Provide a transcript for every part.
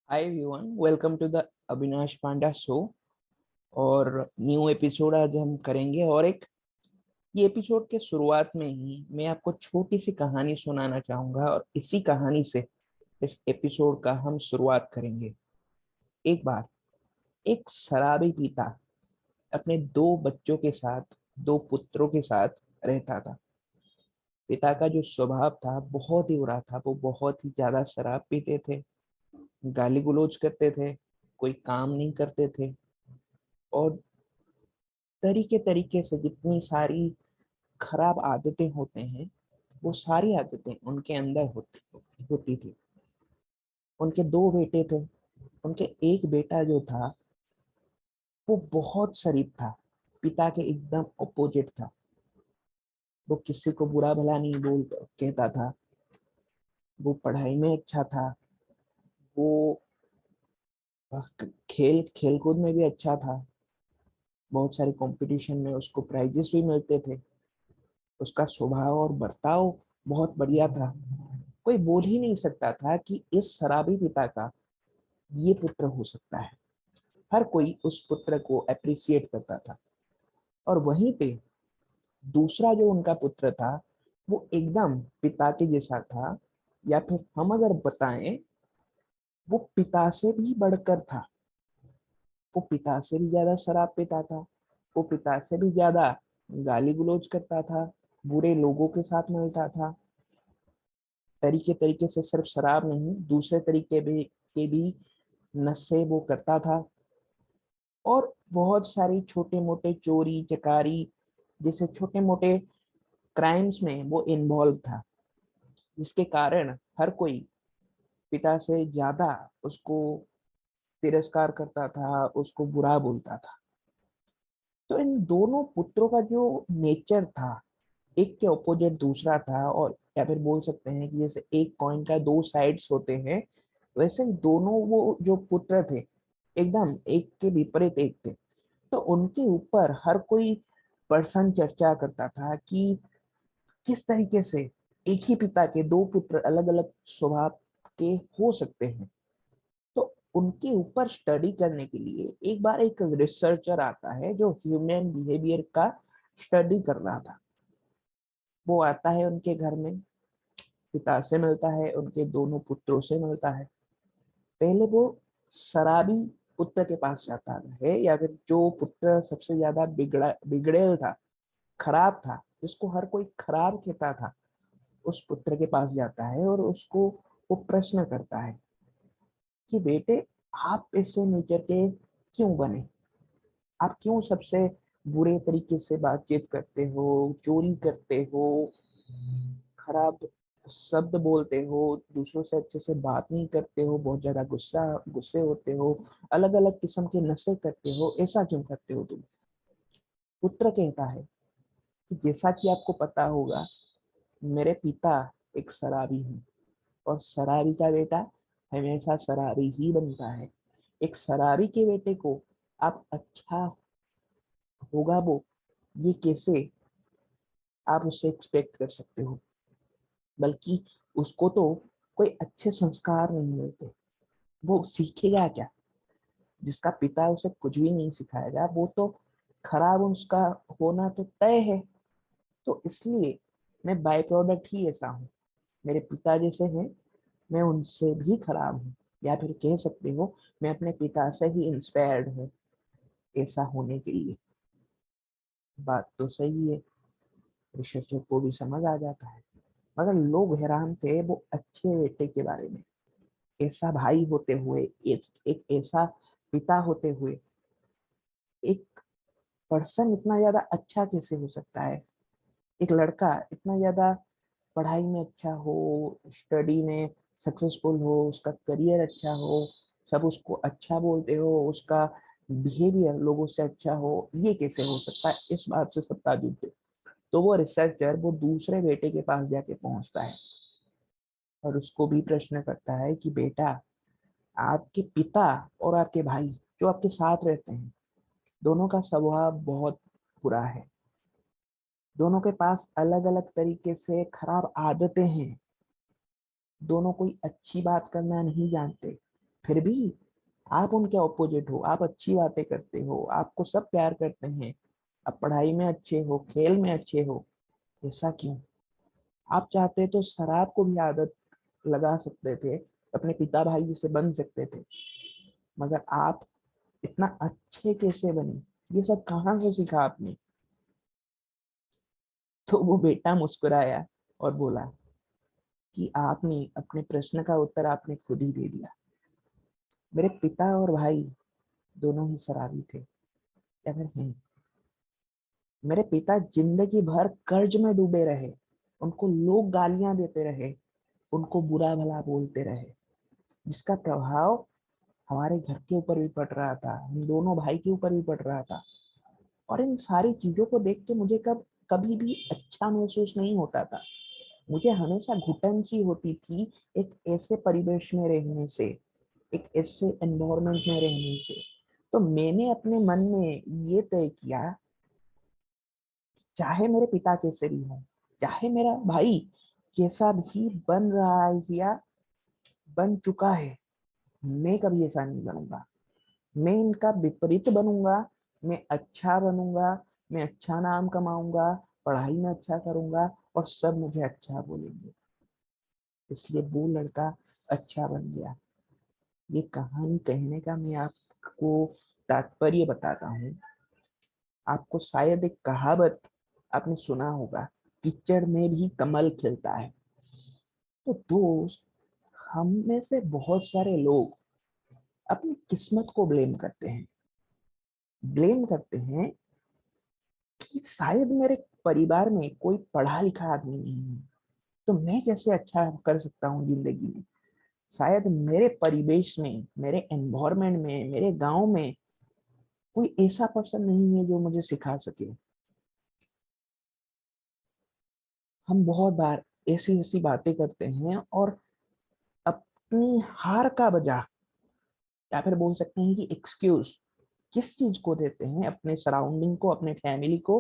Hi everyone, welcome to the Avinash Panda show. और new episode आज हम करेंगे। और एक ये एपिसोड के शुरुआत में ही मैं आपको छोटी सी कहानी सुनाना चाहूंगा और इसी कहानी से इस एपिसोड का हम शुरुआत करेंगे। एक बार एक शराबी पिता अपने दो बच्चों के साथ, दो पुत्रों के साथ रहता था। पिता का जो स्वभाव था बहुत ही बुरा था। वो बहुत ही ज्यादा शराब पीते थे, गाली गुलोज करते थे, कोई काम नहीं करते थे और तरीके तरीके से जितनी सारी खराब आदतें होते हैं वो सारी आदतें उनके अंदर होती होती थी। उनके दो बेटे थे। उनके एक बेटा जो था वो बहुत शरीफ था, पिता के एकदम अपोजिट था। वो किसी को बुरा भला नहीं बोल कहता था। वो पढ़ाई में अच्छा था। वो खेल खेलकूद में भी अच्छा था। बहुत सारे कंपटीशन में उसको प्राइजेस भी मिलते थे। उसका स्वभाव और बर्ताव बहुत बढ़िया था। कोई बोल ही नहीं सकता था कि इस शराबी पिता का ये पुत्र हो सकता है। हर कोई उस पुत्र को अप्रिशिएट करता था। और वहीं पे दूसरा जो उनका पुत्र था वो एकदम पिता के जैसा था, या फिर हम अगर बताएं वो पिता से भी बढ़कर था। वो पिता से भी ज्यादा शराब पीता था। वो पिता से भी ज्यादा गाली गुलोज करता था, बुरे लोगों के साथ मिलता था। तरीके तरीके से सिर्फ शराब नहीं, दूसरे तरीके भी नशे वो करता था। और बहुत सारी छोटे मोटे चोरी चकारी जैसे छोटे मोटे क्राइम्स में वो इन्वॉल्व था, जिसके कारण हर कोई पिता से ज्यादा उसको तिरस्कार करता था, उसको बुरा बोलता था। तो इन दोनों पुत्रों का जो नेचर था, एक के ऑपोजिट दूसरा था। और या फिर बोल सकते हैं कि जैसे एक कॉइन का दो साइड्स होते हैं, वैसे ही दोनों वो जो पुत्र थे एकदम एक के विपरीत एक थे। तो उनके ऊपर हर कोई पर्सन चर्चा करता था कि किस तरीके से एक ही पिता के दो पुत्र अलग अलग स्वभाव के हो सकते हैं। तो उनके ऊपर स्टडी करने के लिए एक बार एक रिसर्चर आता है जो ह्यूमन बिहेवियर का स्टडी कर रहा था। वो आता है उनके घर में, पिता से मिलता है, उनके दोनों पुत्रों से मिलता है। पहले वो शराबी पुत्र के पास जाता है, या फिर जो पुत्र सबसे ज्यादा बिगड़ेल था, खराब था, जिसको हर कोई खराब कहता था, उस पुत्र के पास जाता है और उसको वो प्रश्न करता है कि बेटे, आप ऐसे नेचर के क्यों बने? आप क्यों सबसे बुरे तरीके से बातचीत करते हो, चोरी करते हो, खराब शब्द बोलते हो, दूसरों से अच्छे से बात नहीं करते हो, बहुत ज्यादा गुस्से होते हो, अलग अलग किस्म के नशे करते हो, ऐसा क्यों करते हो तुम? पुत्र कहता है कि जैसा कि आपको पता होगा, मेरे पिता एक शराबी हैं और शराबी का बेटा हमेशा शराबी ही बनता है। एक शराबी के बेटे को आप अच्छा होगा वो, ये कैसे आप उससे एक्सपेक्ट कर सकते हो? बल्कि उसको तो कोई अच्छे संस्कार नहीं मिलते। वो सीखेगा क्या? जिसका पिता उसे कुछ भी नहीं सिखाएगा वो तो खराब उसका होना तो तय है। तो इसलिए मैं बाय प्रोडक्ट ही ऐसा हूँ। मेरे पिता जैसे हैं, मैं उनसे भी खराब हूँ। या फिर कह सकते हो मैं अपने पिता से ही इंस्पायर्ड हूँ ऐसा होने के लिए। बात तो सही है, रिसर्चर को भी समझ आ जाता है। मगर लोग हैरान थे वो अच्छे बेटे के बारे में। ऐसा भाई होते हुए, एक ऐसा पिता होते हुए, एक पर्सन इतना ज्यादा अच्छा कैसे हो सकता है? एक लड़का इतना ज्यादा पढ़ाई में अच्छा हो, स्टडी में सक्सेसफुल हो, उसका करियर अच्छा हो, सब उसको अच्छा बोलते हो, उसका बिहेवियर लोगों से अच्छा हो, ये कैसे हो सकता है? इस बात से सब ताजुब थे। तो वो रिसर्चर वो दूसरे बेटे के पास जाके पहुंचता है और उसको भी प्रश्न करता है कि बेटा, आपके पिता और आपके भाई जो आपके साथ रहते हैं, दोनों का स्वभाव बहुत बुरा है। दोनों के पास अलग अलग तरीके से खराब आदतें हैं। दोनों कोई अच्छी बात करना नहीं जानते। फिर भी आप उनके ऑपोजिट हो, आप अच्छी बातें करते हो, आपको सब प्यार करते हैं, आप पढ़ाई में अच्छे हो, खेल में अच्छे हो, ऐसा क्यों? आप चाहते तो शराब को भी आदत लगा सकते थे, अपने पिता भाई से बन सकते थे, मगर आप इतना अच्छे कैसे बने? ये सब कहाँ से सीखा आपने? तो वो बेटा मुस्कुराया और बोला कि आपने अपने प्रश्न का उत्तर आपने खुद ही दे दिया। मेरे पिता और भाई दोनों ही शराबी थे, या फिर हैं। मेरे पिता जिंदगी भर कर्ज में डूबे रहे, उनको लोग गालियां देते रहे, उनको बुरा भला बोलते रहे, जिसका प्रभाव हमारे घर के ऊपर भी पड़ रहा था, हम दोनों भाई के ऊपर भी पड़ रहा था। और इन सारी चीजों को देख के मुझे कभी भी अच्छा महसूस नहीं होता था। मुझे हमेशा घुटन सी होती थी एक ऐसे परिवेश में रहने से, एक ऐसे एनवायरनमेंट में रहने से। तो मैंने अपने मन में ये तय किया, चाहे मेरे पिता कैसे भी हो, चाहे मेरा भाई कैसा भी बन रहा है या बन चुका है, मैं कभी ऐसा नहीं बनूंगा। मैं इनका विपरीत बनूंगा, मैं अच्छा बनूंगा, मैं अच्छा नाम कमाऊंगा, पढ़ाई में अच्छा करूंगा और सब मुझे अच्छा बोलेंगे। इसलिए वो लड़का अच्छा बन गया। ये कहानी कहने का मैं आपको तात्पर्य बताता हूँ। आपको शायद एक कहावत आपने सुना होगा, कीचड़ में भी कमल खिलता है। तो दोस्त, हम में से बहुत सारे लोग अपनी किस्मत को ब्लेम करते हैं कि शायद मेरे परिवार में कोई पढ़ा लिखा आदमी नहीं है, तो मैं कैसे अच्छा कर सकता हूँ जिंदगी में? शायद मेरे परिवेश में, मेरे एनवायरमेंट में, मेरे गांव में कोई ऐसा पर्सन नहीं है जो मुझे सिखा सके। हम बहुत बार ऐसी ऐसी बातें करते हैं और अपनी हार का वजह, या फिर बोल सकते हैं कि एक्सक्यूज, किस चीज को देते हैं? अपने सराउंडिंग को, अपने फैमिली को,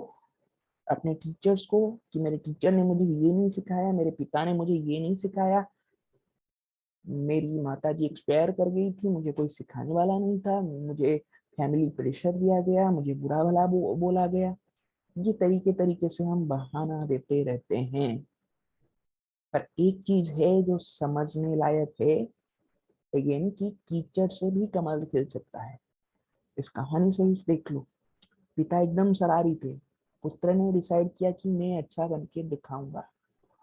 अपने टीचर्स को, कि मेरे टीचर ने मुझे ये नहीं सिखाया, मेरे पिता ने मुझे ये नहीं सिखाया, मेरी माता जी एक्सपायर कर गई थी, मुझे कोई सिखाने वाला नहीं था, मुझे फैमिली प्रेशर दिया गया, मुझे बुरा भला बोला गया। ये तरीके तरीके से हम बहाना देते रहते हैं। पर एक चीज है जो समझने लायक है, अगेन, कि कीचड़ से भी कमल खिल सकता है। इस कहानी से ही देख लो, पिता एकदम शराबी थे, पुत्र ने डिसाइड किया कि मैं अच्छा बन के दिखाऊंगा।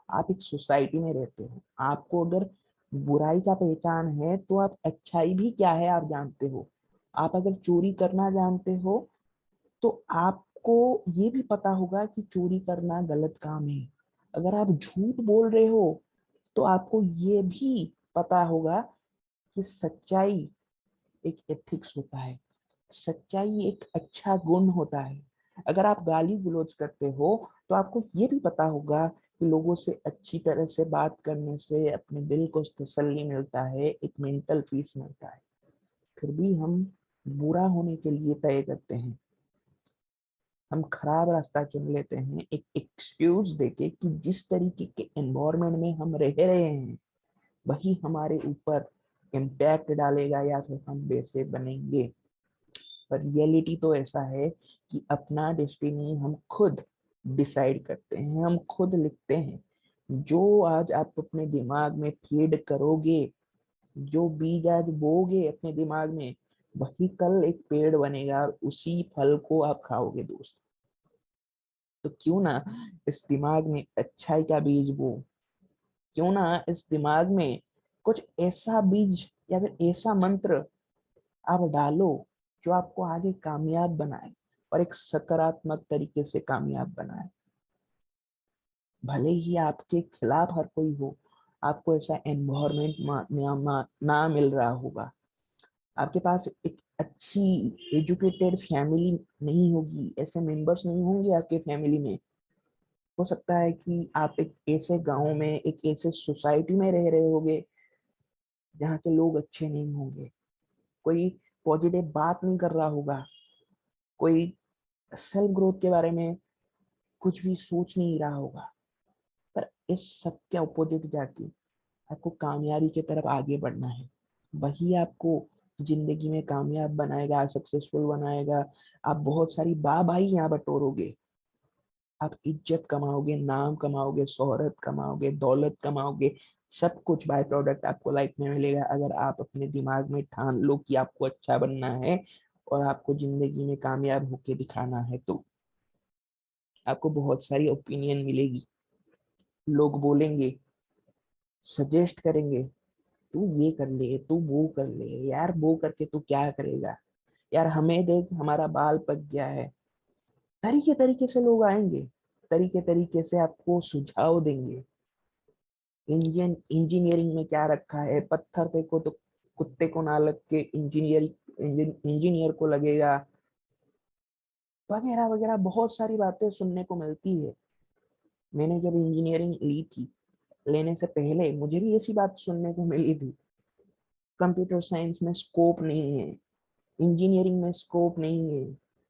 आप एक सोसाइटी में रहते हो, आपको अगर बुराई का पहचान है तो आप अच्छाई भी क्या है आप जानते हो। आप अगर चोरी करना जानते हो तो आपको ये भी पता होगा कि चोरी करना गलत काम है। अगर आप झूठ बोल रहे हो तो आपको ये भी पता होगा कि सच्चाई एक एथिक्स होता है, सच्चाई एक अच्छा गुण होता है। अगर आप गाली गलौज करते हो तो आपको ये भी पता होगा कि लोगों से अच्छी तरह से बात करने से अपने दिल को तसल्ली मिलता है, एक मेंटल पीस मिलता है। फिर भी हम बुरा होने के लिए तय करते हैं, हम खराब रास्ता चुन लेते हैं एक एक्सक्यूज देके कि जिस तरीके के एनवायरनमेंट में हम रह रहे हैं वही हमारे ऊपर इम्पैक्ट डालेगा या फिर हम वैसे बनेंगे। पर रियलिटी तो ऐसा है कि अपना डेस्टिनी हम खुद डिसाइड करते हैं, हम खुद लिखते हैं। जो आज आप अपने दिमाग में फीड करोगे, जो बीज आज बोगे अपने दिमाग में, वही कल एक पेड़ बनेगा और उसी फल को आप खाओगे दोस्त। तो क्यों ना इस दिमाग में अच्छाई का बीज बो, क्यों ना इस दिमाग में कुछ ऐसा बीज या फिर ऐसा मंत्र आप डालो जो आपको आगे कामयाब बनाए और एक सकारात्मक तरीके से कामयाब बनाए। भले ही आपके खिलाफ हर कोई हो, आपको ऐसा एनवायरमेंट ना मिल रहा होगा, आपके पास एक अच्छी एजुकेटेड फैमिली नहीं होगी, ऐसे मेंबर्स नहीं होंगे आपके फैमिली में। हो सकता है कि आप एक ऐसे गांव में, एक ऐसे सोसाइटी में रह रहे होगे जहाँ के लोग अच्छे नहीं होंगे, कोई पॉजिटिव बात नहीं कर रहा होगा, कोई सेल्फ ग्रोथ के बारे में कुछ भी सोच नहीं रहा होगा। पर इस सब के अपोजिट जाके आपको कामयाबी की तरफ आगे बढ़ना है। वही आपको जिंदगी में कामयाब बनाएगा, सक्सेसफुल बनाएगा। आप बहुत सारी वाहवाही यहाँ बटोरोगे, आप इज्जत कमाओगे, नाम कमाओगे, शोहरत कमाओगे, दौलत कमाओगे। सब कुछ बाय प्रोडक्ट आपको लाइफ में मिलेगा, अगर आप अपने दिमाग में ठान लो कि आपको अच्छा बनना है और आपको जिंदगी में कामयाब होके दिखाना है। तो आपको बहुत सारी ओपिनियन मिलेगी, लोग बोलेंगे, सजेस्ट करेंगे, तू ये कर ले, तू वो कर ले, यार वो करके तू क्या करेगा, यार हमें देख हमारा बाल पक गया है। तरीके तरीके से लोग आएंगे, तरीके तरीके से आपको सुझाव देंगे। इंजीनियरिंग में क्या रखा है, पत्थर पे को तो कुत्ते को ना लग के इंजीनियर को लगेगा, वगैरह वगैरह बहुत सारी बातें सुनने को मिलती है। मैंने जब इंजीनियरिंग ली थी, लेने से पहले मुझे भी ऐसी बात सुनने को मिली थी, कंप्यूटर साइंस में स्कोप नहीं है, इंजीनियरिंग में स्कोप नहीं है,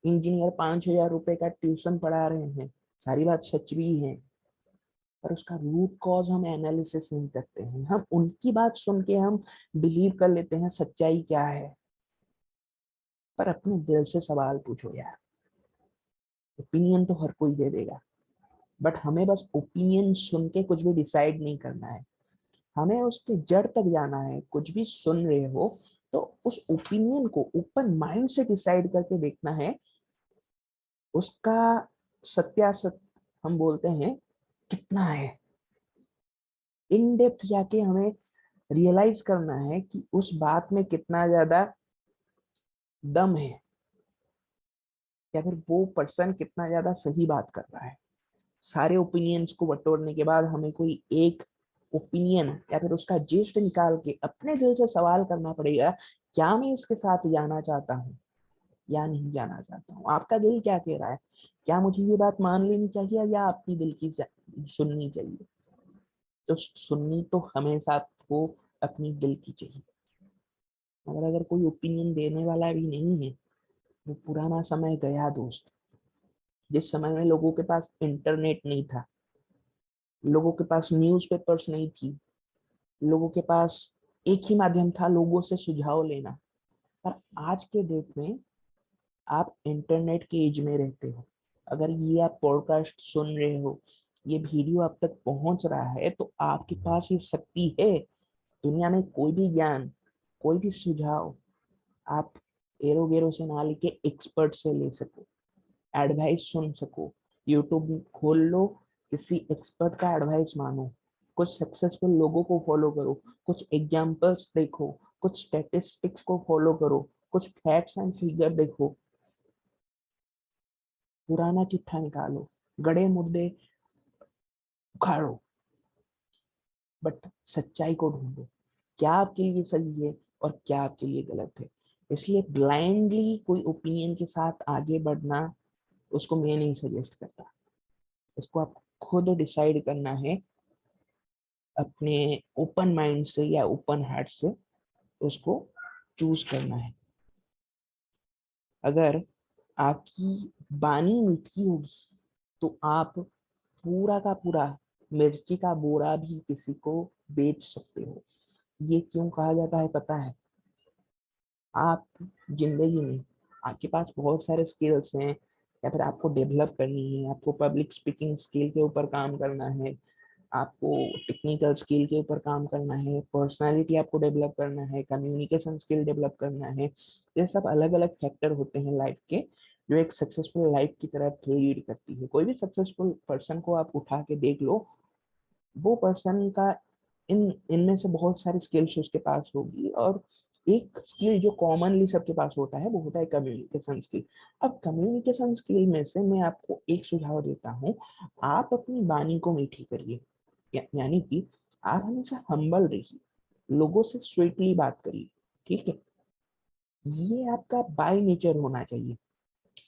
इंजीनियर 5,000 रुपए का ट्यूशन पढ़ा रहे हैं। सारी बात सच भी है, पर उसका रूट कॉज हम एनालिसिस नहीं करते हैं। हम उनकी बात सुन के हम बिलीव कर लेते हैं सच्चाई क्या है, पर अपने दिल से सवाल पूछो यार। ओपिनियन तो हर कोई दे देगा, बट हमें बस ओपिनियन सुन के कुछ भी डिसाइड नहीं करना है, हमें उसके जड़ तक जाना है। कुछ भी सुन रहे हो तो उस ओपिनियन को ओपन माइंड से डिसाइड करके देखना है, उसका सत्यासत हम बोलते हैं कितना है। इन डेप्थ जाके हमें रियलाइज करना है कि उस बात में कितना ज्यादा दम है, या फिर वो पर्सन कितना ज्यादा सही बात कर रहा है। सारे ओपिनियंस को बटोरने के बाद हमें कोई एक ओपिनियन या फिर उसका जिस्ट निकाल के अपने दिल से सवाल करना पड़ेगा, क्या मैं इसके साथ जाना चाहता हूँ या नहीं जाना चाहता हूँ। आपका दिल क्या कह रहा है, क्या मुझे ये बात मान लेनी चाहिए या अपनी दिल की सुननी चाहिए। तो सुननी तो हमेशा आपको अपनी दिल की चाहिए। मगर अगर कोई ओपिनियन देने वाला भी नहीं है, वो पुराना समय गया दोस्त, जिस समय में लोगों के पास इंटरनेट नहीं था, लोगों के पास न्यूज़पेपर्स नहीं थी, लोगों के पास एक ही माध्यम था लोगों से सुझाव लेना। पर आज के डेट में आप इंटरनेट के एज में रहते हो, अगर ये आप पॉडकास्ट सुन रहे हो, ये वीडियो आप तक पहुंच रहा है, तो आपके पास ये शक्ति है। दुनिया में कोई भी ज्ञान, कोई भी सुझाव आप एरो गेरो से ना लेके एक्सपर्ट से ले सको, एडवाइस सुन सको। यूट्यूब खोल लो, किसी एक्सपर्ट का एडवाइस मानो, कुछ सक्सेसफुल लोगों को फॉलो करो, कुछ एग्जांपल्स देखो, कुछ स्टैटिस्टिक्स को फॉलो करो, कुछ फैक्ट्स एंड फिगर देखो, पुराना चिट्ठा निकालो, गड़े मुद्दे उखाड़ो, बट सच्चाई को ढूंढो, क्या आपके लिए सही है और क्या आपके लिए गलत है। इसलिए ब्लाइंडली कोई ओपिनियन के साथ आगे बढ़ना, उसको मैं नहीं सजेस्ट करता। इसको आप खुद डिसाइड करना है, अपने ओपन माइंड से या ओपन हार्ट से उसको चूज करना है। अगर आपकी बानी मीठी होगी तो आप पूरा का पूरा मिर्ची का बोरा भी किसी को बेच सकते हो। ये क्यों कहा जाता है पता है? आप जिंदगी में, आपके पास बहुत सारे स्किल्स हैं, या फिर आपको डेवलप करनी है, आपको पब्लिक स्पीकिंग स्किल के ऊपर काम करना है, आपको टेक्निकल स्किल के ऊपर काम करना है, पर्सनालिटी आपको डेवलप करना है, कम्युनिकेशन स्किल डेवलप करना है। ये सब अलग अलग फैक्टर होते हैं लाइफ के, जो एक सक्सेसफुल लाइफ की तरफ लीड करती है। कोई भी सक्सेसफुल पर्सन को आप उठा के देख लो, वो पर्सन का इन इनमें से बहुत सारी स्किल्स उसके पास होगी, और एक स्किल जो कॉमनली सबके पास होता है वो होता है कम्युनिकेशन स्किल। अब कम्युनिकेशन स्किल में से मैं आपको एक सुझाव देता हूँ, आप अपनी वाणी को मीठी करिए, यानी कि आप हमेशा हम्बल रहिए, लोगों से स्वीटली बात करिए, ठीक है। ये आपका बाय नेचर होना चाहिए।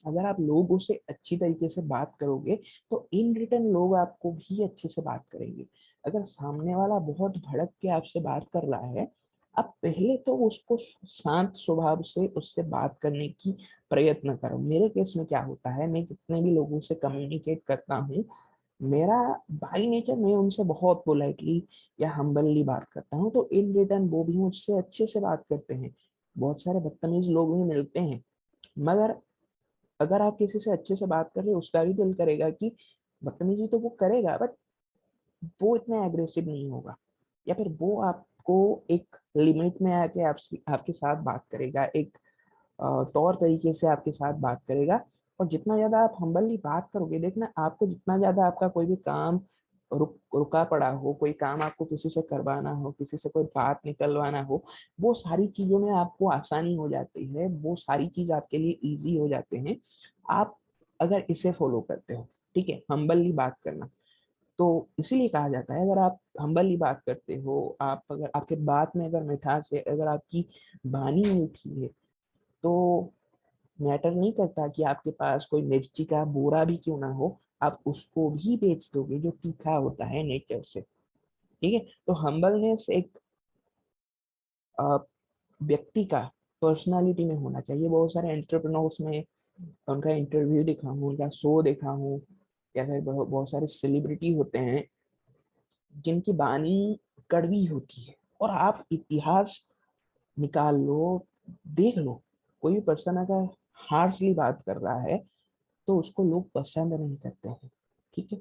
अगर आप लोगों से अच्छी तरीके से बात करोगे तो इन रिटर्न लोग आपको भी अच्छे से बात करेंगे। अगर सामने वाला बहुत भड़क के आपसे बात कर रहा है, आप पहले तो उसको शांत स्वभाव से उससे बात करने की प्रयत्न करो। मेरे केस में क्या होता है, मैं जितने भी लोगों से कम्युनिकेट करता हूँ, मेरा बाई नेचर मैं उनसे बहुत पोलाइटली या हम्बली बात करता हूँ, तो इन रिटर्न वो भी मुझसे अच्छे से बात करते हैं। बहुत सारे बदतमीज लोग भी मिलते हैं, मगर अगर आप किसी से अच्छे से बात कर रहे हो, उसका भी दिल करेगा कि बदतमीजी तो वो करेगा, बट वो इतना एग्रेसिव नहीं होगा, या फिर वो आपको एक लिमिट में आके आपके साथ बात करेगा, एक तौर तरीके से आपके साथ बात करेगा। और जितना ज्यादा आप हम्बली बात करोगे, देखना आपको जितना ज्यादा आपका कोई भी काम रुका पड़ा हो, कोई काम आपको किसी से करवाना हो, किसी से कोई बात निकलवाना हो, वो सारी चीजों में आपको आसानी हो जाती है, वो सारी चीज आपके लिए इजी हो जाते हैं। आप अगर इसे फॉलो करते हो, ठीक है, हम्बली बात करना, तो इसीलिए कहा जाता है अगर आप हम्बली बात करते हो, आप अगर आपके बात में अगर मिठास है, अगर आपकी वाणी मीठी है, तो मैटर नहीं करता कि आपके पास कोई मिर्ची का बोरा भी क्यों ना हो, आप उसको भी बेच दोगे, जो तीखा होता है नेचर से। ठीक है, तो हम्बलनेस एक अ, व्यक्ति का पर्सनालिटी में होना चाहिए। बहुत सारे एंटरप्रेन्योर्स में उनका इंटरव्यू देखा हूँ, उनका शो देखा हूँ, या फिर बहुत सारे सेलिब्रिटी होते हैं जिनकी वाणी कड़वी होती है, और आप इतिहास निकाल लो, देख लो, कोई भी पर्सन अगर हार्शली बात कर रहा है तो उसको लोग पसंद नहीं करते हैं। ठीक है,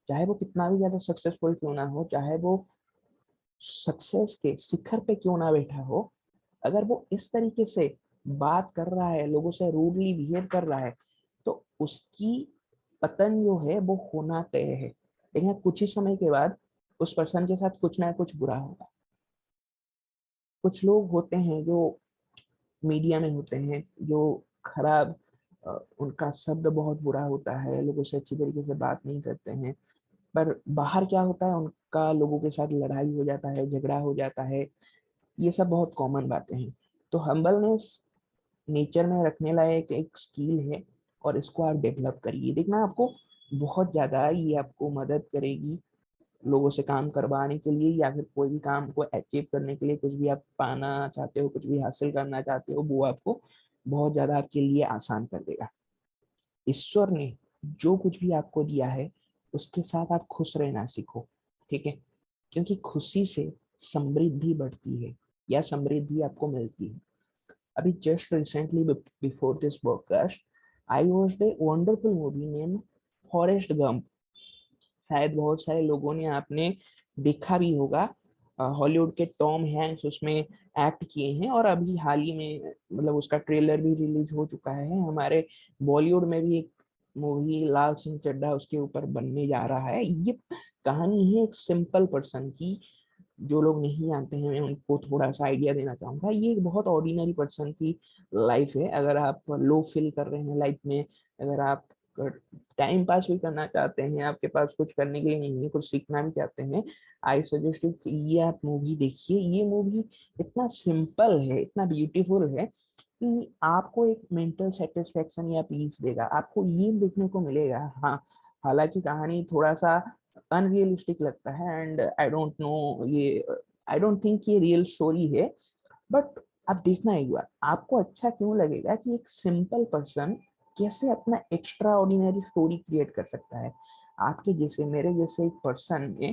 चाहे वो कितना भी ज्यादा सक्सेसफुल क्यों ना हो, चाहे वो सक्सेस के शिखर पे क्यों ना बैठा हो, अगर वो इस तरीके से बात कर रहा है, लोगों से रूडली बिहेव कर रहा है, तो उसकी पतन जो है वो होना तय है। लेकिन कुछ ही समय के बाद उस पर्सन के साथ कुछ ना कुछ बुरा होगा। कुछ लोग होते हैं जो मीडिया में होते हैं, जो खराब, उनका शब्द बहुत बुरा होता है, लोगों से अच्छी तरीके से बात नहीं करते हैं, पर बाहर क्या होता है, उनका लोगों के साथ लड़ाई हो जाता है, झगड़ा हो जाता है। ये सब बहुत कॉमन बातें हैं। तो हम्बलनेस नेचर में रखने लायक एक स्किल है, और इसको आप डेवलप करिए, देखना आपको बहुत ज्यादा ये आपको मदद करेगी लोगों से काम करवाने के लिए, या फिर कोई भी काम को अचीव करने के लिए, कुछ भी आप पाना चाहते हो, कुछ भी हासिल करना चाहते हो, वो आपको बहुत ज्यादा आपके लिए आसान कर देगा। ईश्वर ने जो कुछ भी आपको दिया है, उसके साथ आप खुश रहना सीखो। ठीक है, क्योंकि खुशी से समृद्धि बढ़ती है, या समृद्धि आपको मिलती है। अभी just recently before this podcast, I watched a wonderful movie name Forrest Gump. शायद बहुत सारे लोगों ने आपने देखा भी होगा। हॉलीवुड के टॉम हैंक्स उसमें एक्ट किए हैं, और अभी हाल ही में मतलब उसका ट्रेलर भी रिलीज हो चुका है। हमारे बॉलीवुड में भी एक मूवी लाल सिंह चड्ढा उसके ऊपर बनने जा रहा है। ये कहानी है एक सिंपल पर्सन की। जो लोग नहीं जानते हैं, मैं उनको थोड़ा सा आइडिया देना चाहूंगा। ये एक बहुत ऑर्डिनरी पर्सन की लाइफ है। अगर आप लो फील कर रहे हैं लाइफ में, अगर आप टाइम पास भी करना चाहते हैं, आपके पास कुछ करने के लिए नहीं है, कुछ सीखना भी चाहते हैं, आई सजेस्ट यू कि ये आप मूवी देखिए। ये मूवी इतना सिंपल है, इतना ब्यूटीफुल है कि आपको एक मेंटल सेटिस्फेक्शन या पीस देगा, आपको ये देखने को मिलेगा। हाँ, हालांकि कहानी थोड़ा सा अनरियलिस्टिक लगता है, एंड आई डोंट नो ये, आई डोंट थिंक ये रियल स्टोरी है, बट आप देखना एक बार, आपको अच्छा क्यों लगेगा कि एक सिंपल पर्सन कैसे अपना एक्स्ट्रा ऑर्डिनरी स्टोरी क्रिएट कर सकता है। आपके जैसे, मेरे जैसे एक पर्सन ने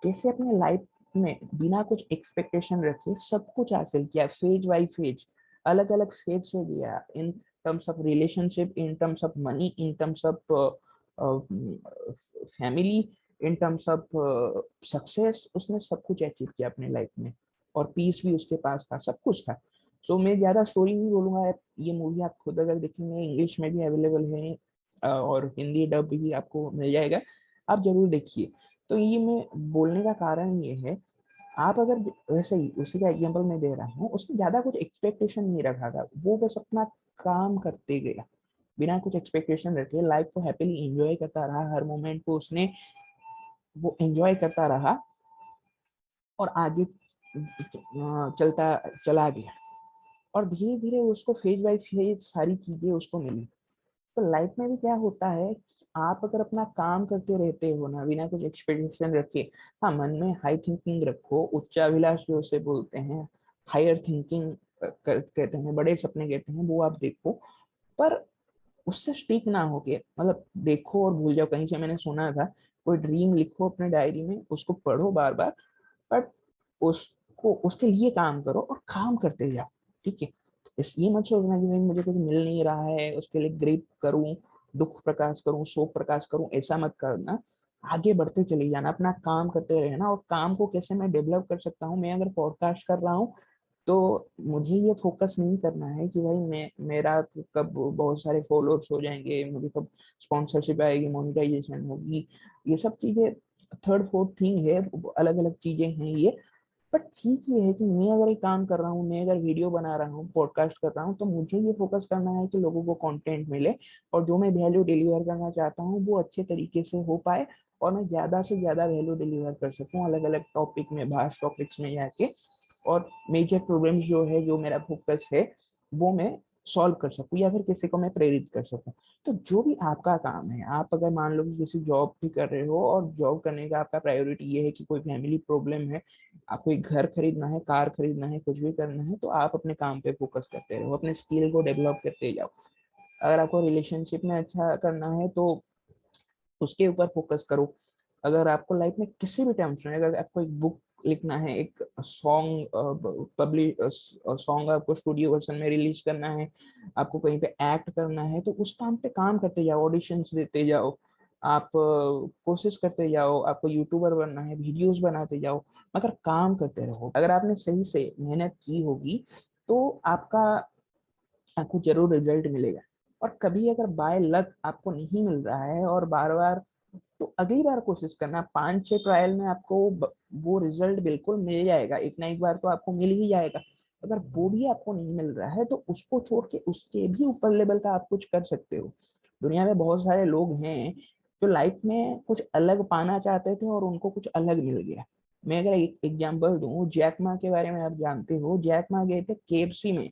कैसे अपने लाइफ में बिना कुछ एक्सपेक्टेशन रखे सब कुछ हासिल किया, फेज बाई फेज, अलग अलग फेज से गया, in terms of relationship, in terms of money, in terms of family, in terms of success. उसने सब कुछ अचीव किया अपने लाइफ में, और पीस भी उसके पास था, सब कुछ था। सो मैं ज्यादा स्टोरी नहीं बोलूंगा। ये मूवी आप खुद अगर देखेंगे, इंग्लिश में भी अवेलेबल है, और हिंदी डब भी आपको मिल जाएगा, आप जरूर देखिए। तो ये मैं बोलने का कारण ये है, आप अगर वैसे ही उसी का एग्जांपल मैं दे रहा हूँ, उसने ज्यादा कुछ एक्सपेक्टेशन नहीं रखा था, वो बस अपना काम करते गया बिना कुछ एक्सपेक्टेशन रखे, लाइफ को हैप्पीली एंजॉय करता रहा, हर मोमेंट को उसने वो एंजॉय करता रहा, और आगे चलता चला गया। और धीरे धीरे उसको फेज बाय फेज सारी चीजें उसको मिली। तो लाइफ में भी क्या होता है कि आप अगर अपना काम करते रहते हो ना, बिना कुछ एक्सपेक्टेशन रखे, हाँ, मन में हाई थिंकिंग रखो, उच्चाभिलाष जो उसे बोलते हैं, हायर थिंकिंग कहते हैं, बड़े सपने कहते हैं, वो आप देखो, पर उससे स्टिक ना होके, मतलब देखो और भूल जाओ। कहीं से मैंने सुना था, कोई ड्रीम लिखो अपने डायरी में, उसको पढ़ो बार बार, बट उसको उसके लिए काम करो और काम करते जाओ। ठीक है, इस ये मत सोचना कि भाई मुझे कुछ मिल नहीं रहा है उसके लिए ग्रीप करूं, दुख प्रकाश करूं, शोक प्रकाश करूं, ऐसा मत करना। आगे बढ़ते चले जाना, अपना काम करते रहना। और काम को कैसे मैं डेवलप कर सकता हूँ, मैं अगर पॉडकास्ट कर रहा हूँ तो मुझे ये फोकस नहीं करना है कि भाई मैं मेरा कब बहुत सारे फॉलोअर्स हो जाएंगे, मुझे कब स्पॉन्सरशिप आएगी, मोनेटाइजेशन होगी। ये सब चीजें थर्ड फोर्थ थिंग है, अलग अलग चीजें हैं ये। बट ठीक ये है कि मैं अगर एक काम कर रहा हूँ, मैं अगर वीडियो बना रहा हूँ, पॉडकास्ट कर रहा हूँ, तो मुझे ये फोकस करना है कि लोगों को कंटेंट मिले और जो मैं वैल्यू डिलीवर करना चाहता हूँ वो अच्छे तरीके से हो पाए, और मैं ज्यादा से ज्यादा वैल्यू डिलीवर कर सकूँ अलग अलग टॉपिक में, भास्ट टॉपिक्स में जाके, और मेजर प्रॉब्लम्स जो है, जो मेरा फोकस है, वो मैं सॉल्व कर सकूं या फिर किसी को मैं प्रेरित कर सकूं। तो जो भी आपका काम है, आप अगर मान लो कि किसी जॉब भी कर रहे हो और जॉब करने का आपका प्रायोरिटी ये है कि कोई फैमिली प्रॉब्लम है, आपको एक घर खरीदना है, कार खरीदना है, कुछ भी करना है, तो आप अपने काम पे फोकस करते रहो, अपने स्किल को डेवलप करते जाओ। अगर आपको रिलेशनशिप में अच्छा करना है तो उसके ऊपर फोकस करो। अगर आपको लाइफ में किसी भी टर्म्स में, अगर आपको एक बुक लिखना है, एक सॉन्ग पब्लिश सॉन्ग आपको स्टूडियो वर्जन में रिलीज करना है, आपको कहीं पे एक्ट करना है, तो उस काम पे काम करते जाओ, ऑडिशंस देते जाओ, आप कोशिश करते जाओ। आपको यूट्यूबर बनना है, वीडियोस बनाते जाओ, मगर काम करते रहो। अगर आपने सही से मेहनत की होगी तो आपको जरूर रिजल्ट मिलेगा। और कभी अगर बाय लक आपको नहीं मिल रहा है और बार बार, तो अगली बार कोशिश करना, 5-6 ट्रायल में आपको वो रिजल्ट बिल्कुल मिल जाएगा, एक ना एक बार तो आपको मिल ही जाएगा। अगर वो भी आपको नहीं मिल रहा है तो उसको छोड़ के उसके भी ऊपर लेवल का आप कुछ कर सकते हो। दुनिया में बहुत सारे लोग हैं जो लाइफ में कुछ अलग पाना चाहते थे और उनको कुछ अलग मिल गया। मैं अगर एक एग्जांपल दूं, जैक मा के बारे में आप जानते हो, जैक मा गए थे केएफसी में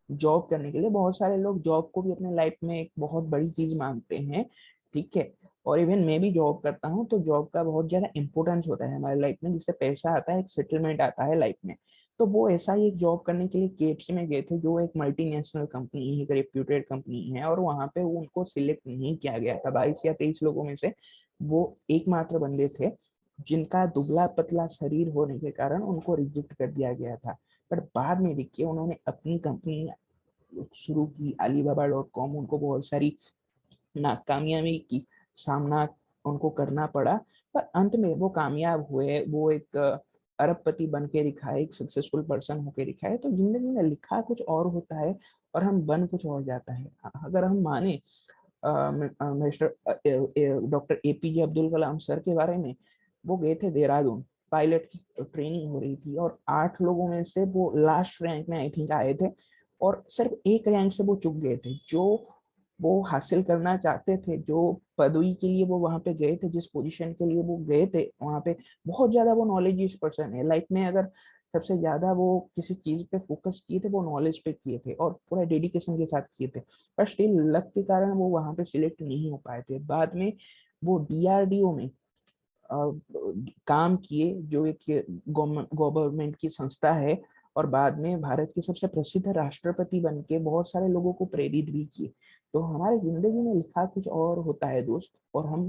जॉब करने के लिए। बहुत सारे लोग जॉब को भी अपने लाइफ में एक बहुत बड़ी चीज मानते हैं, ठीक है। और इवन मैं भी जॉब करता हूँ, तो जॉब का बहुत ज्यादा इंपॉर्टेंस होता है हमारे लाइफ में, जिससे पैसा आता है, एक सेटलमेंट आता है लाइफ में। तो वो ऐसा ही एक जॉब करने के लिए केएफसी में गए थे, जो एक मल्टीनेशनल कंपनी है, एक रेप्यूटेड कंपनी है, और वहां पे वो उनको सिलेक्ट नहीं किया गया था। 22 या 23 लोगों में से वो एकमात्र बंदे थे जिनका दुबला पतला शरीर होने के कारण उनको रिजेक्ट कर दिया गया था। पर बाद में देखिए उन्होंने अपनी कंपनी शुरू की, Alibaba.com। उनको बहुत सारी नाकामयाबी की सामना उनको करना पड़ा, पर अंत में वो कामयाब हुए। वो एक अरबपति बन के दिखाए, एक सक्सेसफुल पर्सन होके दिखाए। तो जिंदगी में लिखा कुछ और होता है और हम बन कुछ और जाता है। अगर हम माने mister doctor APJ Abdul Kalam sir के बारे में, वो गए थे देहरादून, पायलट की ट्रेनिंग हो रही थी, और 8 लोगों में से वो लास्ट रैंक में आई थिंक आए थे, और सिर्फ एक रैंक से वो चुक गए थे। जो वो हासिल करना चाहते थे, जो पदवी के लिए वो वहां पे गए थे, जिस पोजीशन के लिए वो गए थे वहां पे, बहुत ज्यादा वो नॉलेज पर्सन है लाइफ में। अगर सबसे ज्यादा वो किसी चीज पे फोकस किए थे, वो नॉलेज पे किए थे और पूरा डेडिकेशन के साथ किए थे। पर स्टिल लक के कारण वो वहां पे सिलेक्ट नहीं हो पाए थे। बाद में वो डीआरडीओ में काम किए, जो एक गवर्नमेंट की संस्था है, और बाद में भारत के सबसे प्रसिद्ध राष्ट्रपति बन के बहुत सारे लोगों को प्रेरित भी किए। तो हमारे जिंदगी में लिखा कुछ और होता है दोस्त, और हम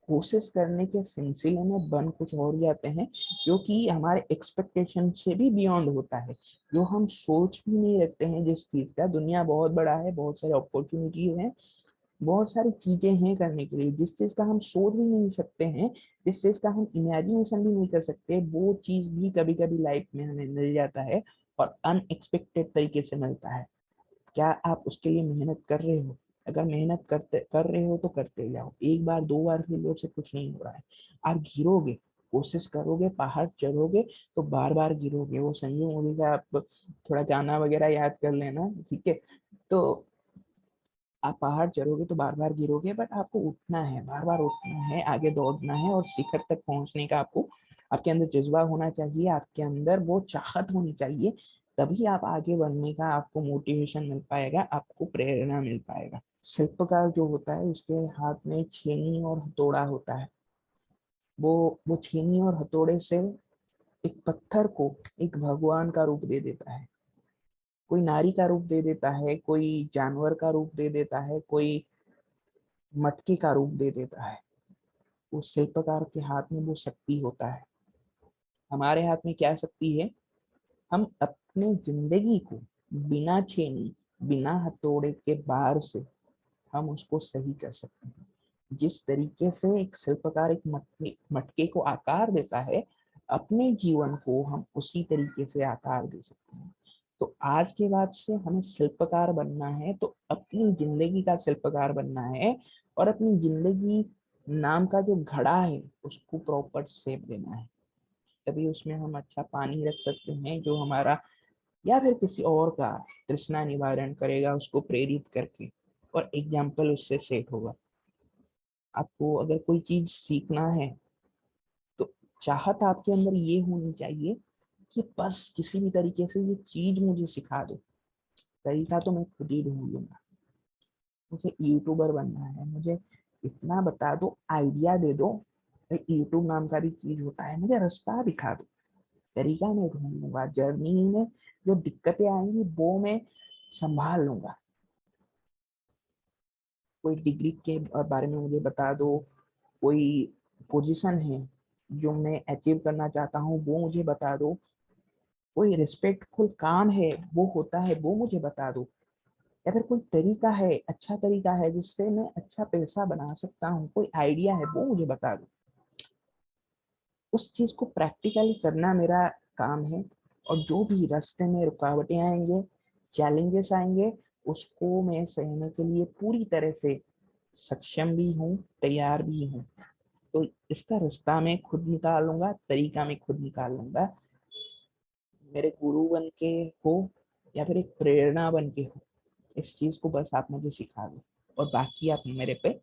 कोशिश करने के सिलसिले में बन कुछ और जाते हैं, जो कि हमारे एक्सपेक्टेशन से भी बियॉन्ड होता है, जो हम सोच भी नहीं रखते हैं जिस चीज का। दुनिया बहुत बड़ा है, बहुत सारे अपॉर्चुनिटीज हैं, बहुत सारी चीजें हैं करने के लिए, जिस चीज का हम सोच भी नहीं सकते हैं, जिस चीज का हम इमेजिनेशन भी नहीं कर सकते, वो चीज भी कभी कभी लाइफ में हमें मिल जाता है, और अनएक्सपेक्टेड तरीके से मिलता है। क्या आप उसके लिए मेहनत कर रहे हो? अगर मेहनत करते कर रहे हो तो करते जाओ, एक बार दो बार फेलियर से कुछ नहीं हो रहा है। आप गिरोगे, कोशिश करोगे, पहाड़ चढ़ोगे, तो बार बार गिरोगे। वो संजू मूवी का आप थोड़ा गाना वगैरह याद कर लेना, ठीक है। तो आप पहाड़ चढ़ोगे तो बार बार गिरोगे, बट आपको उठना है, बार बार उठना है, आगे दौड़ना है, और शिखर तक पहुंचने का आपको, आपके अंदर जज्बा होना चाहिए, आपके अंदर वो चाहत होनी चाहिए। तभी आप आगे बढ़ने का आपको मोटिवेशन मिल पाएगा, आपको प्रेरणा मिल पाएगा। शिल्पकार जो होता है उसके हाथ में छेनी और हथौड़ा होता है। वो छेनी और हथौड़े से एक पत्थर को एक भगवान का रूप दे देता है, कोई नारी का रूप दे देता है, कोई जानवर का रूप दे देता है, कोई मटके का रूप दे देता है। उस शिल्पकार के हाथ में वो शक्ति होता है। हमारे हाथ में क्या शक्ति है? हम अपने जिंदगी को बिना छेनी, बिना हथौड़े के बाहर से हम उसको सही कर सकते हैं। जिस तरीके से एक शिल्पकार एक मटके को आकार देता है, अपने जीवन को हम उसी तरीके से आकार दे सकते हैं। तो आज के बाद से हमें शिल्पकार बनना है तो अपनी जिंदगी का शिल्पकार बनना है, और अपनी जिंदगी नाम का जो घड़ा है उसको प्रॉपर शेप देना है। तभी उसमें हम अच्छा पानी रख सकते हैं जो हमारा या फिर किसी और का तृष्णा निवारण करेगा, उसको प्रेरित करके, और एग्जाम्पल उससे सेट होगा। आपको अगर कोई चीज सीखना है तो चाहत आपके अंदर ये होनी चाहिए कि बस किसी भी तरीके से ये चीज मुझे सिखा दो। तरीका तो मैं खुद ही ढूंढ लूंगा। मुझे यूट्यूबर बनना है, मुझे इतना बता दो, आइडिया दे दो। यूट्यूब नाम का भी चीज होता है, मुझे रास्ता दिखा दो, तरीका मैं ढूंढ लूंगा। जर्नी में जो दिक्कतें आएंगी वो मैं संभाल लूंगा। कोई डिग्री के बारे में मुझे बता दो, कोई पोजीशन है जो मैं अचीव करना चाहता हूँ वो मुझे बता दो, कोई रिस्पेक्टफुल काम है वो होता है वो मुझे बता दो, या फिर कोई तरीका है, अच्छा तरीका है जिससे मैं अच्छा पैसा बना सकता हूँ, कोई आइडिया है वो मुझे बता दो। उस चीज को प्रैक्टिकली करना मेरा काम है। और जो भी रास्ते में रुकावटें आएंगे, चैलेंजेस आएंगे, उसको मैं सहने के लिए पूरी तरह से सक्षम भी हूँ, तैयार भी हूँ। तो इसका रास्ता मैं खुद निकाल लूंगा, तरीका मैं खुद निकाल लूंगा। मेरे गुरु बन के हो या फिर एक प्रेरणा बन के हो, इस चीज को बस आप मुझे सिखा दो और बाकी आप मेरे पे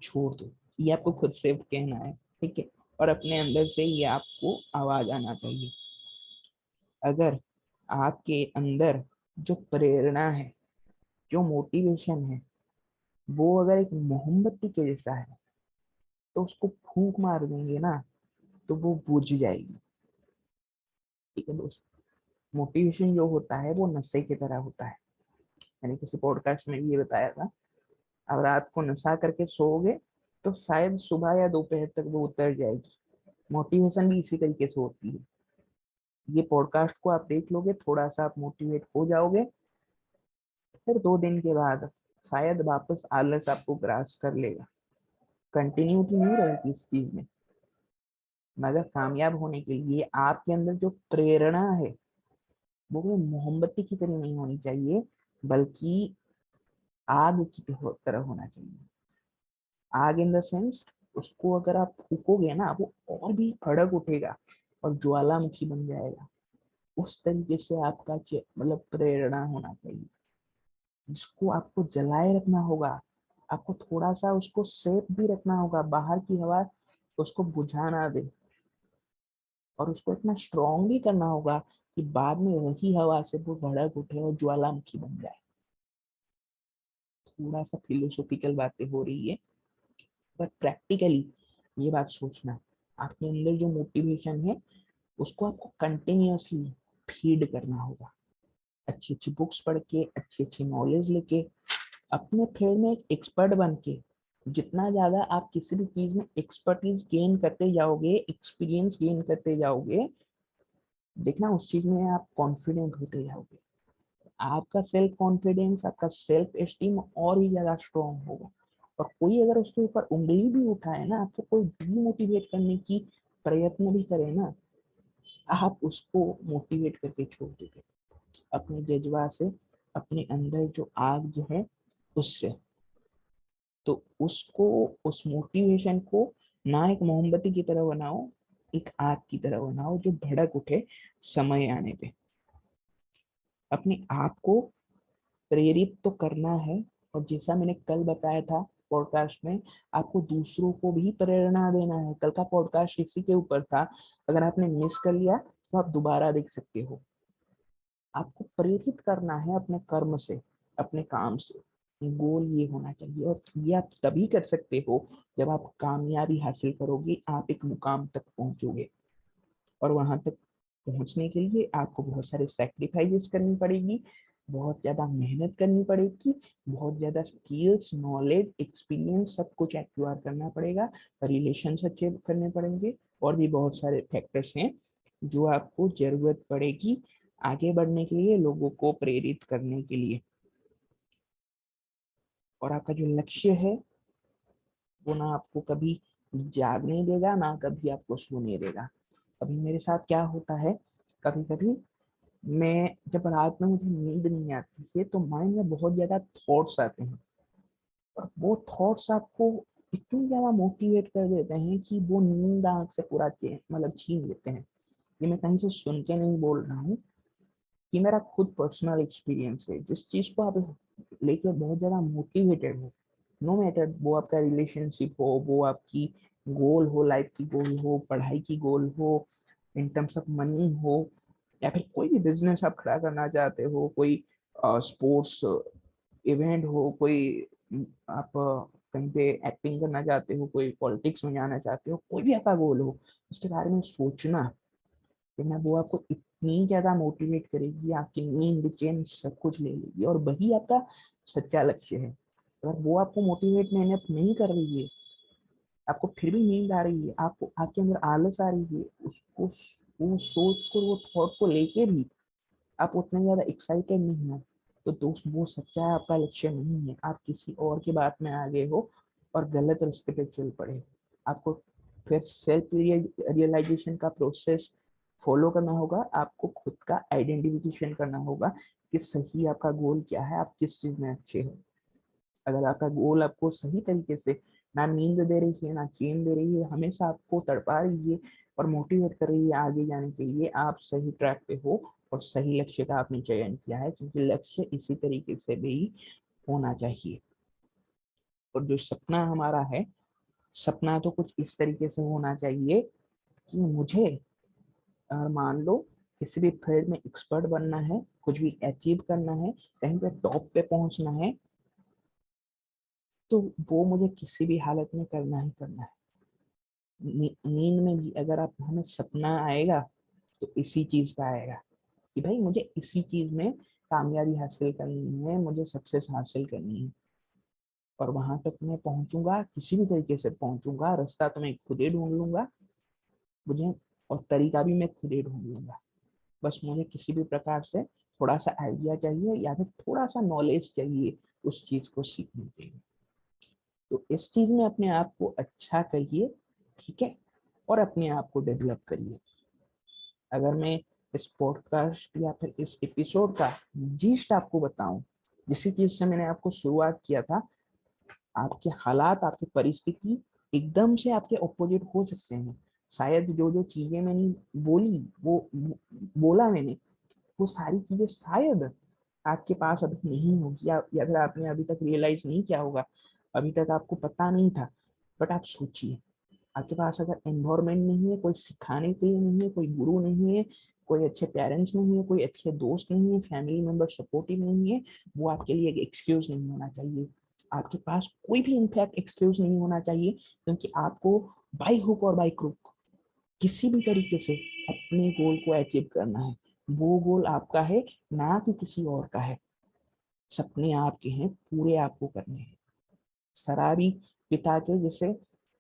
छोड़ दो। ये आपको खुद से कहना है, ठीक है? और अपने अंदर से ये आपको आवाज आना चाहिए। अगर आपके अंदर जो प्रेरणा है, जो मोटिवेशन है, वो अगर एक मोमबत्ती के जैसा है तो उसको फूंक मार देंगे ना तो वो बुझ जाएगी। ठीक है दोस्त, मोटिवेशन जो होता है वो नशे की तरह होता है। मैंने किसी पॉडकास्ट में भी ये बताया था। अब रात को नशा करके सोओगे तो शायद सुबह या दोपहर तक वो उतर जाएगी। मोटिवेशन भी इसी तरीके से होती है। ये पॉडकास्ट को आप देख लोगे, थोड़ा सा आप मोटिवेट हो जाओगे, फिर 2 दिन के बाद शायद वापस आलस आपको ग्रास कर लेगा। कंटिन्यूटी नहीं रहेगी इस चीज में। मगर कामयाब होने के लिए आपके अंदर जो प्रेरणा है वो कोई मोमबत्ती की तरह नहीं होनी चाहिए, बल्कि आग की तरह होना चाहिए। आग इन द सेंस, उसको अगर आप फूकोगे ना वो और भी भड़क उठेगा और ज्वालामुखी बन जाएगा। उस तरीके से आपका मतलब प्रेरणा होना चाहिए, जिसको आपको जलाए रखना होगा। आपको थोड़ा सा उसको सेफ भी रखना होगा, बाहर की हवा उसको बुझा ना दे, और उसको इतना स्ट्रॉन्ग भी करना होगा कि बाद में वही हवा से वो भड़क उठे और ज्वालामुखी बन जाए। थोड़ा सा फिलोसॉफिकल बातें हो रही है, पर प्रैक्टिकली ये बात सोचना, आपके अंदर जो मोटिवेशन है उसको आपको कंटिन्यूअसली फीड करना होगा। अच्छी अच्छी बुक्स पढ़ के, अच्छी अच्छी नॉलेज लेके, अपने फील्ड में एक एक्सपर्ट बन के, जितना ज्यादा आप किसी भी चीज में एक्सपर्टीज गेन करते जाओगे, एक्सपीरियंस गेन करते जाओगे, देखना उस चीज में आप कॉन्फिडेंट होते जाओगे। आपका सेल्फ कॉन्फिडेंस, आपका सेल्फ एस्टीम और भी ज्यादा स्ट्रॉन्ग होगा। और कोई अगर उसके ऊपर उंगली भी उठाए ना, आपको कोई डीमोटिवेट करने की प्रयत्न भी करे ना, आप उसको मोटिवेट करके छोड़ दोगे अपने जज्बा से, अपने अंदर जो आग जो है उससे। तो उसको, उस मोटिवेशन को ना एक मोमबत्ती की तरह बनाओ, एक आग की तरह बनाओ जो भड़क उठे समय आने पे। अपने आप को प्रेरित तो करना है, और जैसा मैंने कल बताया था पॉडकास्ट में, आपको दूसरों को भी प्रेरणा देना है। कल का पॉडकास्ट इसी के ऊपर था, अगर आपने मिस कर लिया तो आप दोबारा देख सकते हो। आपको प्रेरित करना है अपने कर्म से, अपने काम से। गोल ये होना चाहिए, और ये आप तभी कर सकते हो जब आप कामयाबी हासिल करोगे, आप एक मुकाम तक पहुंचोगे। और वहां तक पहुंचने के लिए आपको बहुत सारे सैक्रिफाइसेस करनी पड़ेगी, बहुत ज़्यादा मेहनत करनी पड़ेगी, बहुत ज़्यादा स्किल्स, नॉलेज, एक्सपीरियंस सब कुछ एक्वायर करना पड़ेगा, रिलेशंस अच्छे करने पड़ेंगे, और भी बहुत सारे फैक्टर्स हैं जो आपको ज़रूरत पड़ेगी आगे बढ़ने के लिए, लोगों को प्रेरित करने के लिए। और आपका जो लक्ष्य है वो ना आपको कभी जागने देगा, ना कभी आपको सोने देगा। अभी मेरे साथ क्या होता है, कभी कभी मैं जब रात में मुझे नींद नहीं आती है तो माइंड में बहुत ज्यादा थॉट्स आते हैं, और वो थॉट्स आपको इतनी ज्यादा मोटिवेट कर देते हैं कि वो नींद आंख से पूरा मतलब छीन लेते हैं। ये मैं कहीं से सुन के नहीं बोल रहा हूँ, कि मेरा खुद पर्सनल एक्सपीरियंस है। जिस चीज को आप लेके बहुत ज्यादा मोटिवेटेड हो, नो मैटर वो आपका रिलेशनशिप हो, वो आपकी गोल हो, लाइफ की गोल हो, पढ़ाई की गोल हो, इन टर्म्स ऑफ मनी हो, या फिर कोई भी बिजनेस आप खड़ा करना चाहते हो, कोई स्पोर्ट्स इवेंट हो, कोई आप कहीं पे एक्टिंग करना चाहते हो, कोई पॉलिटिक्स में जाना चाहते हो, कोई भी आपका गोल हो, उसके बारे में सोचना, लेकिन वो आपको इतनी ज्यादा मोटिवेट करेगी, आपकी नींद चैन सब कुछ ले लेगी, और वही आपका सच्चा लक्ष्य है। अगर वो आपको मोटिवेट मेहनत नहीं कर रही है, आपको फिर भी नींद आ रही है, आपको आपके अंदर आलस आ रही है, उसको वो सोच को, वो थॉट को लेके भी आप उतने ज्यादा एक्साइटेड नहीं हो, तो दोस्त वो सच्चा आपका लक्ष्य नहीं है, आप किसी और की बात में आगे हो और गलत रास्ते पे चल पड़े। आपको फिर सेल्फ रियलाइजेशन का प्रोसेस फॉलो करना होगा, आपको खुद का आइडेंटिफिकेशन करना होगा कि सही आपका गोल क्या है, आप किस चीज में अच्छे हो। अगर आपका गोल आपको सही तरीके से ना नींद दे रही है, ना चैन दे रही है, हमेशा आपको तड़पा रही है और मोटिवेट कर रही है आगे जाने के लिए, आप सही ट्रैक पे हो और सही लक्ष्य का आपने चयन किया है, क्योंकि लक्ष्य इसी तरीके से भी होना चाहिए। और जो सपना हमारा है, सपना तो कुछ इस तरीके से होना चाहिए कि मुझे मान लो किसी भी फील्ड में एक्सपर्ट बनना है, कुछ भी अचीव करना है, कहीं पे टॉप पे पहुंचना है, तो वो मुझे किसी भी हालत में करना ही करना है। नींद में भी अगर आप हमें सपना आएगा तो इसी चीज का आएगा कि भाई मुझे इसी चीज में कामयाबी हासिल करनी है, मुझे सक्सेस हासिल करनी है, और वहां तक मैं पहुंचूंगा, किसी भी तरीके से पहुंचूंगा, रास्ता तो मैं खुद ही ढूंढ लूंगा मुझे, और तरीका भी मैं खुद ही ढूंढ लूंगा। बस मुझे किसी भी प्रकार से थोड़ा सा आइडिया चाहिए, या फिर थोड़ा सा नॉलेज चाहिए उस चीज को सीखने के लिए। तो इस चीज में अपने आप को अच्छा करिए, ठीक है, और अपने आप को डेवलप करिए। अगर मैं इस पॉडकास्ट या फिर इस एपिसोड का जीस्ट आपको बताऊं, जिस चीज से मैंने आपको शुरुआत किया था, आपके हालात, आपकी परिस्थिति एकदम से आपके ऑपोजिट हो सकते हैं। शायद जो जो चीजें मैंने बोली, वो बोला मैंने, वो सारी चीजें शायद आपके पास अभी नहीं होगी, या फिर आपने अभी तक रियलाइज नहीं किया होगा, अभी तक आपको पता नहीं था। बट आप सोचिए, आपके पास अगर एनवायरमेंट नहीं है, कोई सिखाने के लिए नहीं है, कोई गुरु नहीं है, कोई अच्छे पेरेंट्स नहीं है, कोई अच्छे दोस्त नहीं है, फैमिली मेंबर सपोर्टिव नहीं है, वो आपके लिए एक एक्सक्यूज नहीं होना चाहिए। आपके पास कोई भी इनफैक्ट एक्सक्यूज नहीं होना चाहिए, क्योंकि आपको बाई हुक और बाई क्रुक किसी भी तरीके से अपने गोल को अचीव करना है। वो गोल आपका है, ना कि किसी और का है। सपने आपके हैं, पूरे आपको करने हैं। शराबी पिता के जैसे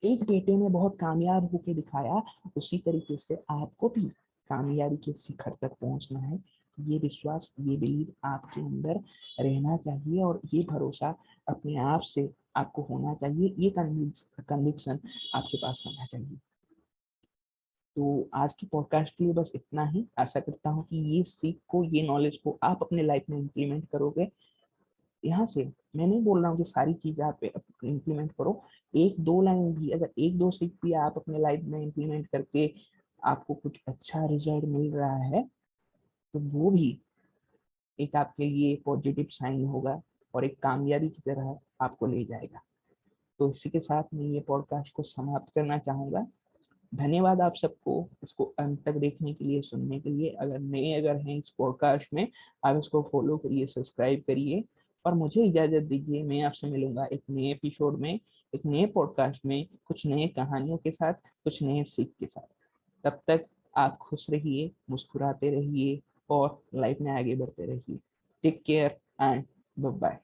एक बेटे ने बहुत कामयाब होकर दिखाया, उसी तरीके से आपको भी कामयाबी के शिखर तक पहुंचना है। ये विश्वास, ये बिलीव आपके अंदर रहना चाहिए, और ये भरोसा अपने आप से आपको होना चाहिए, ये कन्विक्शन आपके पास होना चाहिए। तो आज की पॉडकास्ट के लिए बस इतना ही। आशा करता हूँ कि ये सीख को, ये नॉलेज को आप अपने लाइफ में इम्प्लीमेंट करोगे। यहाँ से मैं नहीं बोल रहा हूँ कि सारी चीजें आप इम्प्लीमेंट करो, एक दो लाइन भी, अगर एक दो सीख भी आप अपने लाइफ में इम्प्लीमेंट करके आपको कुछ अच्छा रिजल्ट मिल रहा है, तो वो भी एक आपके लिए पॉजिटिव साइन होगा, और एक कामयाबी की तरह आपको ले जाएगा। तो इसी के साथ मैं ये पॉडकास्ट को समाप्त करना चाहूंगा। धन्यवाद आप सबको इसको अंत तक देखने के लिए, सुनने के लिए। अगर नए हैं इस पॉडकास्ट में, आप इसको फॉलो करिए, सब्सक्राइब करिए, और मुझे इजाजत दीजिए। मैं आपसे मिलूंगा एक नए एपिसोड में, एक नए पॉडकास्ट में, कुछ नए कहानियों के साथ, कुछ नए सीख के साथ। तब तक आप खुश रहिए, मुस्कुराते रहिए, और लाइफ में आगे बढ़ते रहिए। Take care and bye bye.